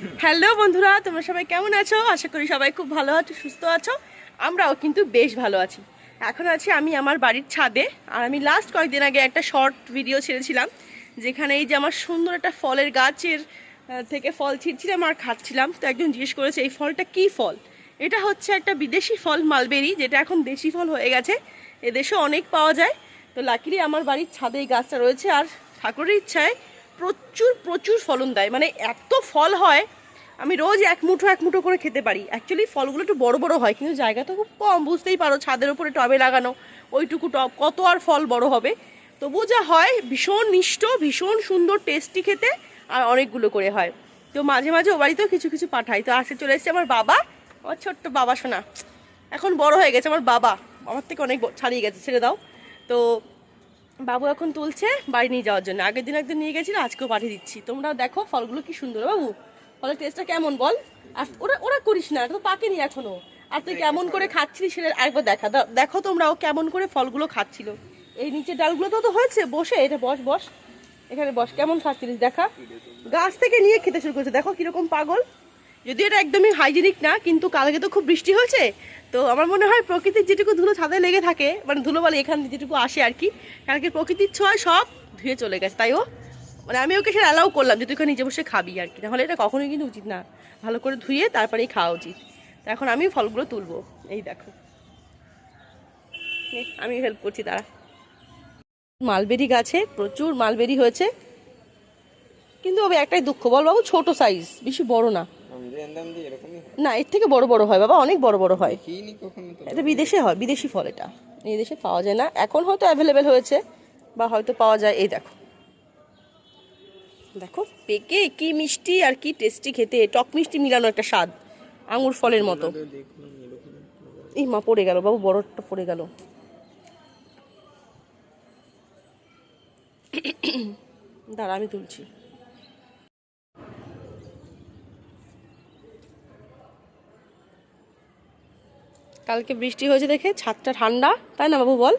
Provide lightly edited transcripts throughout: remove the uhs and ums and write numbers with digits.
Hello বন্ধুরা, তোমরা সবাই কেমন আছো? আশা করি সবাই খুব ভালো আছো, সুস্থ আছো। আমরাও কিন্তু বেশ ভালো আছি। এখন আছি আমি আমার বাড়ির ছাদে। আর আমি লাস্ট কয়েকদিন আগে একটা শর্ট ভিডিও ছেড়েছিলাম, যেখানে এই যে আমার সুন্দর একটা ফলের গাছের থেকে ফল ছিঁড়ছিলাম আর খাচ্ছিলাম। তো একজন জিজ্ঞেস করেছে এই ফলটা কী ফল। এটা হচ্ছে একটা বিদেশি ফল, মালবেরি, যেটা এখন দেশি ফল হয়ে গেছে। এদেশেও অনেক পাওয়া যায়। তো লাকিলি আমার বাড়ির ছাদে এই গাছটা রয়েছে, আর ঠাকুরের ইচ্ছায় প্রচুর প্রচুর ফলন দেয়। মানে এত ফল হয়, আমি রোজ এক মুঠো করে খেতে পারি। অ্যাকচুয়ালি ফলগুলো একটু বড় বড় হয়, কিন্তু জায়গা তো খুব কম, বুঝতেই পারো, ছাদের উপরে টবে লাগানো, ওইটুকু টব কত আর ফল বড় হবে। তবুও যা হয় ভীষণ মিষ্ট, ভীষণ সুন্দর, টেস্টি খেতে, আর অনেকগুলো করে হয়। তো মাঝে মাঝে ও বাড়িতেও কিছু কিছু পাঠাই। তো আসে চলে এসেছে আমার বাবা, আমার ছোট্ট বাবা শোনা, এখন বড় হয়ে গেছে আমার বাবা, আমার থেকে অনেক ছাড়িয়ে গেছে, ছেড়ে দাও। তো বাবু এখন তুলছে বাড়ি নিয়ে যাওয়ার জন্য। আগের দিন একদিন নিয়ে গেছিল, আজকেও পাঠিয়ে দিচ্ছি। তোমরা দেখো ফলগুলো কি সুন্দর। বাবু, ফলের টেস্টটা কেমন বল? আর ওরা ওরা করিস না, এটা তো পাকেনি এখনো। আর তুই কেমন করে খাচ্ছিলি সেটা আরেকবার দেখো তোমরা, ও কেমন করে ফলগুলো খাচ্ছিল। এই নিচের ডালগুলো তো হয়েছে, বসে এটা বস বস, এখানে বস, কেমন খাচ্ছিলিস দেখা। গাছ থেকে নিয়ে খেতে শুরু করেছে, দেখো কিরকম পাগল। যদিও এটা একদমই হাইজেনিক না, কিন্তু কালকে তো খুব বৃষ্টি হয়েছে। তো আমার মনে হয় প্রকৃতির যেটুকু ধুলো ছাদে লেগে থাকে, মানে ধুলো বলে এখান যেটুকু আসে আর কি, কালকে প্রকৃতির ছোঁয়ায় সব ধুয়ে চলে গেছে। তাই ও মানে আমি ওকে সেটা অ্যালাউ করলাম যে তুই ওখানে নিজে বসে খাবি আর কি, নাহলে এটা কখনোই কিন্তু উচিত না। ভালো করে ধুয়ে তারপরেই খাওয়া উচিত। তো এখন আমি ফলগুলো তুলবো, এই দেখো আমি হেল্প করছি তারা। মালবেরি গাছে প্রচুর মালবেরি হয়েছে, কিন্তু ওবে একটাই দুঃখ বল বাবু, ছোট সাইজ, বেশি বড় না। না, এর থেকে বড় বড় হয় বাবা, অনেক বড় বড় হয়। এটা বিদেশে হয়, বিদেশি ফল, এটা এই দেশে পাওয়া যায় না। এখন হয়তো অ্যাভেলেবেল হয়েছে, বা হয়তো পাওয়া যায়। এই দেখো দেখো পেকে কি মিষ্টি আর কি টেস্টি খেতে, টক মিষ্টি মিলানো একটা স্বাদ, আঙুর ফলের মতো। এই মা, পড়ে গেল বাবু, বড়টা পড়ে গেল। দাঁড়া আমি তুলছি। কালকে বৃষ্টি হয়েছে দেখে ছাদটা ঠান্ডা, তাই না বাবু বল?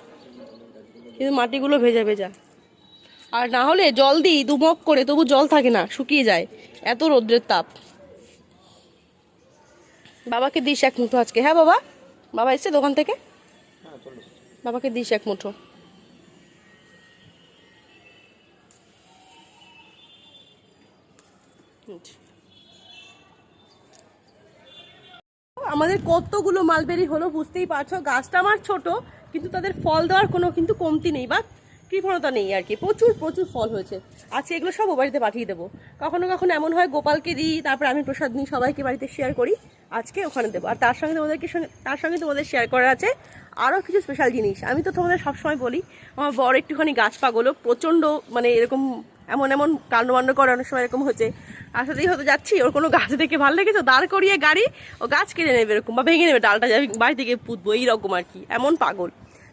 কিন্তু মাটিগুলো ভেজা ভেজা। আর না হলে জল দিই দুমক করে, তবু জল থাকে না, শুকিয়ে যায়, এত রৌদ্রের তাপ। বাবাকে দিস এক মুঠো আজকে। হ্যাঁ বাবা, বাবা এসছে দোকান থেকে, বাবাকে দিস এক মুঠো। আমাদের কতগুলো মালবেরি হলো বুঝতেই পারছো। গাছটা আমার ছোট, কিন্তু তাদের ফল দেওয়ার কোনো কিন্তু কমতি নেই বা কৃপণতা নেই আর কি। প্রচুর প্রচুর ফল হয়েছে। আজকে এগুলো সব ও বাড়িতে পাঠিয়ে দেবো। কখনো কখনো এমন হয় গোপালকে দিই, তারপর আমি প্রসাদ নিই, সবাইকে বাড়িতে শেয়ার করি। আজকে ওখানে দেবো। আর তার সঙ্গে তোমাদের শেয়ার করা আছে আরও কিছু স্পেশাল জিনিস। আমি তো তোমাদের সবসময় বলি আমার বড় একটুখানি গাছ পাগল, প্রচণ্ড, মানে এরকম এমন এমন কাণ্ডমাণ্ড করে। অনেক সময় এরকম হচ্ছে, রাস্তাতেই হয়তো যাচ্ছি, ওর কোনো গাছ দেখে ভালো লেগেছে, দাঁড় করিয়ে গাড়ি ও গাছ কেটে নেবে এরকম, বা ভেঙে নেবে ডালটা, যাবে বাড়ি থেকে পুঁতবো, এইরকম আর কি, এমন পাগল।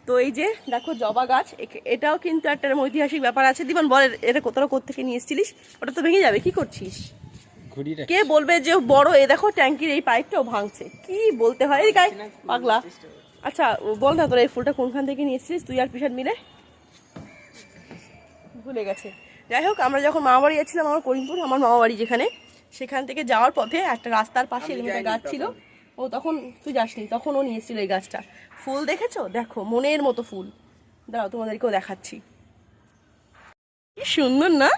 তো এই যে দেখো জবা গাছ, এটাও কিন্তু একটা ঐতিহাসিক ব্যাপার আছে। দিবান বল, এটা কোথাও কোথেকে নিয়ে এসেছিলিস? ওটা তো ভেঙে যাবে, কি করছিস? কে বলবে যে বড়? এ দেখো ট্যাঙ্কির এই পাইপটাও ভাঙছে, কি বলতে হয় এই গায়ে পাগলা। আচ্ছা বল না, তোরা এই ফুলটা কোনখান থেকে নিয়ে এসেছিস তুই আর পিসাদ মিলে? ভুলে গেছে। যাই হোক, আমরা যখন মামা বাড়ি যাচ্ছিলাম, আমার করিমপুর, আমার মামা বাড়ি যেখানে, সেখান থেকে যাওয়ার পথে একটা রাস্তার পাশে এরকম একটা গাছ ছিল। ও তখন তুই যাসনি, তখন ও নিয়ে এসেছিল এই গাছটা। ফুল দেখেছো? দেখো মনের মতো ফুল। দাঁড়াও তোমাদেরকেও দেখাচ্ছি, কি সুন্দর না?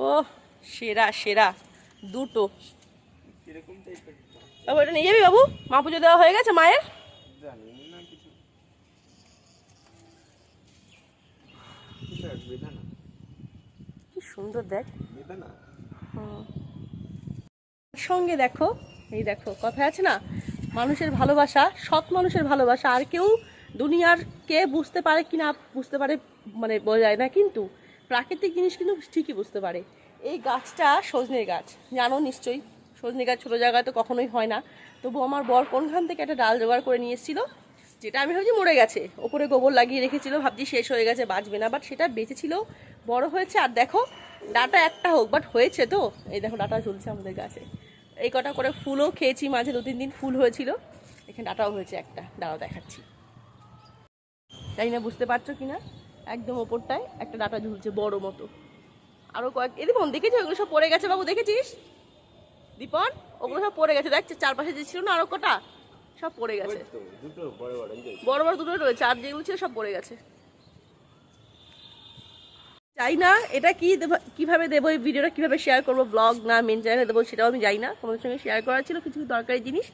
ও সেরা সেরা, দুটো। বাবু এটা নিয়ে যাবি বাবু? মা পুজো দেওয়া হয়ে গেছে মায়ের? কি সুন্দর দেখ। সঙ্গে দেখো, এই দেখো কথা আছে না, মানুষের ভালোবাসা, সৎ মানুষের ভালোবাসা আর কেউ দুনিয়ার কে বুঝতে পারে কি না বুঝতে পারে, মানে বোঝা যায় না, কিন্তু প্রাকৃতিক জিনিস কিন্তু ঠিকই বুঝতে পারে। এই গাছটা সজনের গাছ, জানো নিশ্চয়ই। সজনে গাছ ছোটো জায়গায় তো কখনোই হয় না। তবু আমার বর কোনখান থেকে একটা ডাল জোগাড় করে নিয়ে এসেছিলো, যেটা আমি ভাবছি মরে গেছে, ওপরে গোবর লাগিয়ে রেখেছিল, ভাবছি শেষ হয়ে গেছে, বাঁচবে না, বাট সেটা বেঁচেছিল, বড় হয়েছে। আর দেখো ডাটা একটা হোক, বাট হয়েছে তো, এই দেখো ডাটা ঝুলছে আমাদের গাছে। এই কটা করে ফুলও খেয়েছি, মাঝে 2-3 দিন ফুল হয়েছিল, এখানে ডাটাও হয়েছে একটা, ডাটা দেখাচ্ছি, জানি না বুঝতে পারছো কিনা। একদম ওপরটায় একটা ডাটা ঝুলছে বড় মতো। আরো কয়েক দীপন দেখেছিস ওগুলো সব পড়ে গেছে বাবু, দেখেছিস দীপন? ওগুলো সব পড়ে গেছে, দেখছিস চারপাশে যে ছিল না আরো কটা, সব পড়ে গেছে। বড় বড় দুটো রয়েছে, আর যেগুলো ছিল সব পড়ে গেছে। চাই না এটা কি কিভাবে দেবো, এই ভিডিওটা কিভাবে শেয়ার করবো, ব্লগ না মেন চ্যানেলে দেবো সেটাও আমি যাই না। তোমাদের সঙ্গে শেয়ার করার ছিল কিছু দরকারি জিনিস,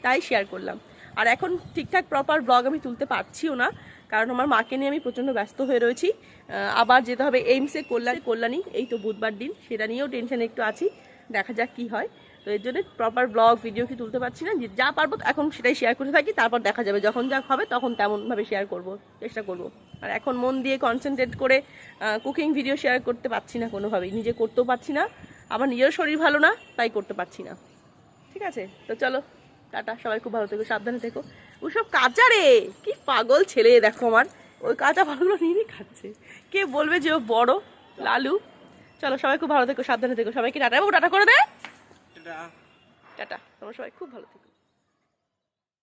তাই শেয়ার করলাম। আর এখন ঠিকঠাক প্রপার ব্লগ আমি তুলতে পারছিও না, কারণ আমার মাকে নিয়ে আমি প্রচণ্ড ব্যস্ত হয়ে রয়েছি। আবার যেতে হবে এইমসে, কল্যাণী, এই তো বুধবার দিন, সেটা নিয়েও টেনশন একটু আছি, দেখা যাক কি হয়। তো এর জন্য প্রপার ব্লগ ভিডিও কি তুলতে পারছি না, যা পারবো এখন সেটাই শেয়ার করতে থাকি, তারপর দেখা যাবে যখন যা হবে তখন তেমনভাবে শেয়ার করব, চেষ্টা করব। আর এখন মন দিয়ে কনসেন্ট্রেট করে কুকিং ভিডিও শেয়ার করতে পারছি না কোনোভাবেই, নিজে করতেও পারছি না, আমার নিজের শরীর ভালো না তাই করতে পারছি না। ঠিক আছে, তো চলো টাটা, সবাই খুব ভালো থেকো, সাবধানে থেকো। ওসব কাঁচা রে, কি পাগল ছেলে দেখো আমার, ওই কাঁচা ফলগুলো নিয়ে খাচ্ছে, কে বলবে যে ও বড় লালু। চলো সবাই খুব ভালো থেকো, সাবধানে থেকো, সবাইকে টাটা, টাটা করে দে, টাটা, তোমরা সবাই খুব ভালো থেকো।